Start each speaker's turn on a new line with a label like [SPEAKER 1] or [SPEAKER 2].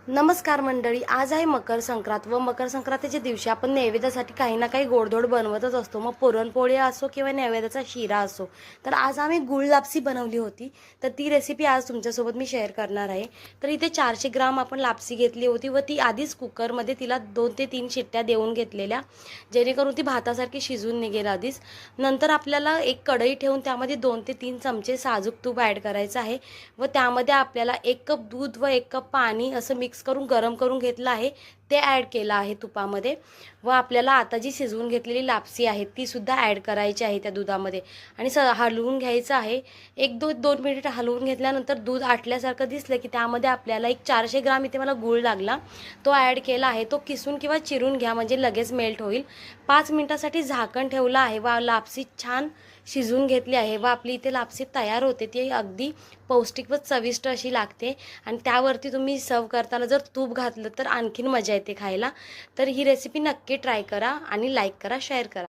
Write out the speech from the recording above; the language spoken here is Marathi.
[SPEAKER 1] नमस्कार मंडळी, आज आहे मकर संक्रांत व मकर संक्रांतीच्या दिवशी आपण नैवेद्यासाठी काही ना काही गोडधोड बनवतच असतो। मग पुरणपोळी असो किंवा नैवेद्याचा शिरा असो। तर आज आम्ही गुळ लापसी बनवली होती, तर ती रेसिपी आज तुमच्यासोबत मी शेअर करणार आहे। तर इथे 400 ग्राम आपण लापसी घेतली होती व ती आधीच कुकरमध्ये तिला 2 ते 3 शिट्ट्या देऊन घेतलेल्या, जेणेकरून ती भातासारखी शिजून निघेल आधीच। नंतर आपल्याला एक कढई ठेवून त्यामध्ये 2 ते 3 चमचे साजूक तूप ॲड करायचं आहे व त्यामध्ये आपल्याला 1 कप दूध व 1 कप पाणी असं मिक्स करून गरम करून घेतलं आहे, ते ॲड केलं आहे तुपामध्ये। व आपल्याला आता जी शिजवून घेतलेली लापसी आहे ती सुद्धा ॲड करायची आहे त्या दुधामध्ये आणि हलवून घ्यायचं आहे। 1-2 मिनिट हलवून घेतल्यानंतर दूध आटल्यासारखं दिसलं की त्यामध्ये आपल्याला एक 400 ग्राम इथे मला गूळ लागला, तो ॲड केला आहे। तो किसून किंवा चिरून घ्या म्हणजे लगेच मेल्ट होईल। 5 मिनिटासाठी झाकण ठेवलं आहे व लापसी छान शिजून घेतली आहे व आपली इथे लापसी तयार होते। ती अगदी पौष्टिक व चविष्ट अशी लागते आणि त्यावरती तुम्ही सर्व करताना जर तूप घातलं तर आणखीन मजा येते खायला। तर ही रेसिपी नक्की ट्राय करा आणि लाईक करा, शेअर करा।